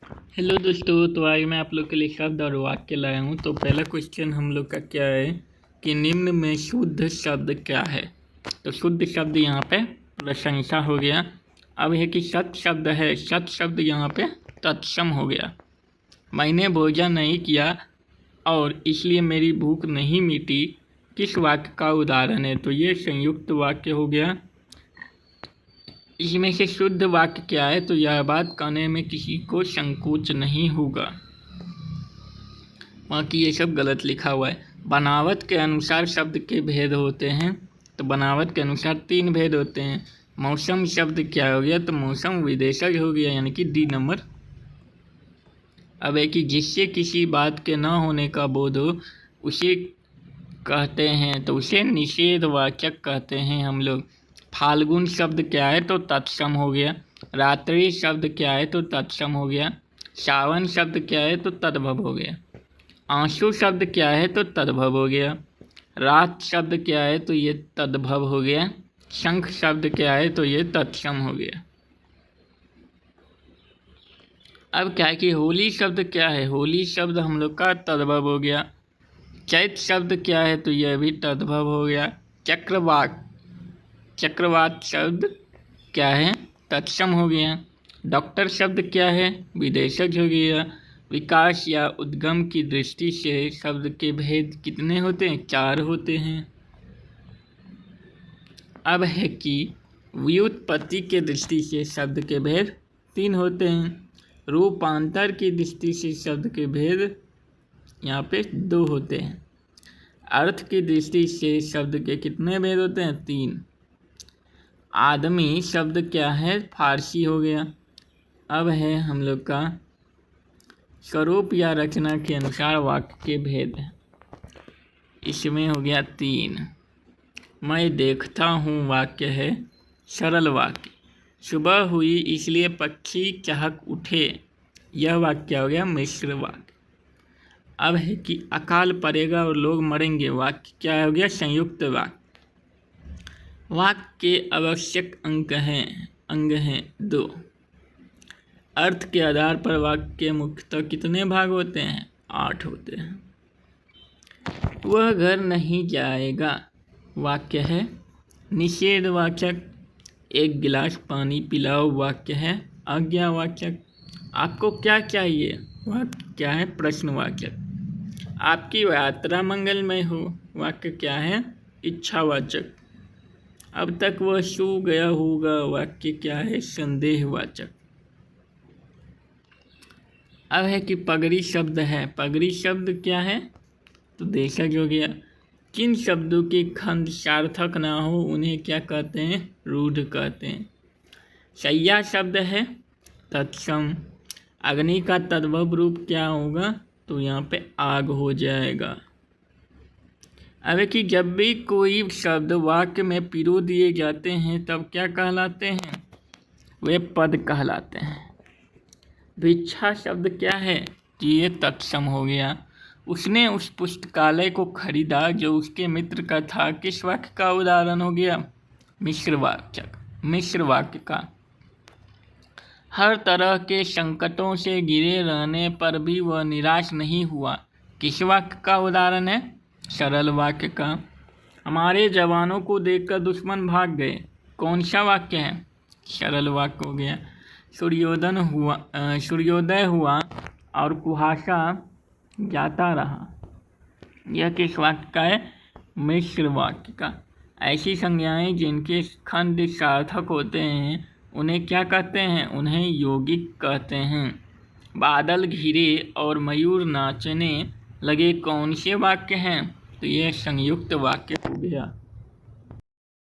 Hello दोस्तों, तो आज मैं आप लोग के लिए शब्द और वाक्य लाया हूँ। तो पहला क्वेश्चन हम लोग का क्या है कि निम्न में शुद्ध शब्द क्या है। तो शुद्ध शब्द यहाँ पे प्रशंसा हो गया। अब है कि सत शब्द है, सत शब्द यहाँ पे तत्सम हो गया। मैंने भोजन नहीं किया और इसलिए मेरी भूख नहीं मिटी, किस वाक्य का उदाहरण है। तो ये संयुक्त वाक्य हो गया। इसमें से शुद्ध वाक्य क्या है, तो यह बात कहने में किसी को संकोच नहीं होगा। बाकी ये सब गलत लिखा हुआ है। बनावट के अनुसार शब्द के भेद होते हैं। तो बनावट के अनुसार 3 भेद होते हैं। मौसम शब्द क्या हो गया, तो मौसम विदेशज हो गया, यानी कि D नंबर। अब है कि जिससे किसी बात के न होने का बोध हो उसे कहते हैं, तो उसे निषेधवाचक कहते हैं हम लोग। फाल्गुन शब्द क्या है, तो तत्सम हो गया। रात्रि शब्द क्या है, तो तत्सम हो गया। सावन शब्द क्या है, तो तद्भव हो गया। आंसू शब्द क्या है, तो तद्भव हो गया। रात शब्द क्या है, तो ये तद्भव हो गया। शंख शब्द क्या है, तो ये तत्सम हो गया। अब क्या है कि होली शब्द क्या है, होली शब्द हम लोग का तद्भव हो गया। चैत शब्द क्या है, तो यह भी तद्भव हो गया। चक्रवात शब्द क्या है, तत्सम हो गया। डॉक्टर शब्द क्या है, विदेशज हो गया। विकास या उद्गम की दृष्टि से शब्द के भेद कितने होते हैं, 4 होते हैं। अब है कि व्युत्पत्ति के दृष्टि से शब्द के भेद 3 होते हैं। रूपांतर की दृष्टि से शब्द के भेद यहाँ पे 2 होते हैं। अर्थ की दृष्टि से शब्द के कितने भेद होते हैं, 3। आदमी शब्द क्या है, फारसी हो गया। अब है हम लोग का स्वरूप या रचना के अनुसार वाक्य के भेद। इसमें हो गया 3। मैं देखता हूँ वाक्य है सरल वाक्य। सुबह हुई इसलिए पक्षी चहक उठे, यह वाक्य हो गया मिश्र वाक्य। अब है कि अकाल पड़ेगा और लोग मरेंगे, वाक्य क्या हो गया, संयुक्त वाक्य। वाक्य के आवश्यक अंग हैं 2। अर्थ के आधार पर वाक्य के मुख्यतः कितने भाग होते हैं, 8 होते हैं। वह घर नहीं जाएगा, वाक्य है निषेधवाचक। एक गिलास पानी पिलाओ, वाक्य है आज्ञावाचक। आपको क्या चाहिए, वाक्य क्या है, प्रश्नवाचक। आपकी यात्रा मंगलमय हो, वाक्य क्या है, इच्छावाचक। अब तक वह सो गया होगा, वाक्य क्या है, संदेहवाचक। अब है कि पगड़ी शब्द है, पगड़ी शब्द क्या है, तो देशज हो गया। किन शब्दों के खंड सार्थक ना हो उन्हें क्या कहते हैं, रूढ़ कहते हैं। शैया शब्द है तत्सम। अग्नि का तद्भव रूप क्या होगा, तो यहाँ पे आग हो जाएगा। अब कि जब भी कोई शब्द वाक्य में पिरो दिए जाते हैं तब क्या कहलाते हैं, वे पद कहलाते हैं। भिक्षा शब्द क्या है, ये तत्सम हो गया। उसने उस पुस्तकालय को खरीदा जो उसके मित्र का था, किस वाक्य का उदाहरण हो गया, मिश्र वाक्य का। हर तरह के संकटों से घिरे रहने पर भी वह निराश नहीं हुआ, किस वाक्य का उदाहरण है, सरल वाक्य का। हमारे जवानों को देखकर दुश्मन भाग गए, कौन सा वाक्य है, सरल वाक्य हो गया। सूर्योदय हुआ और कुहासा जाता रहा, यह किस वाक्य का है, मिश्र वाक्य का। ऐसी संज्ञाएं जिनके खंड सार्थक होते हैं उन्हें क्या कहते हैं, उन्हें यौगिक कहते हैं। बादल घिरे और मयूर नाचने लगे, कौन से वाक्य हैं, तो यह संयुक्त वाक्य हो गया।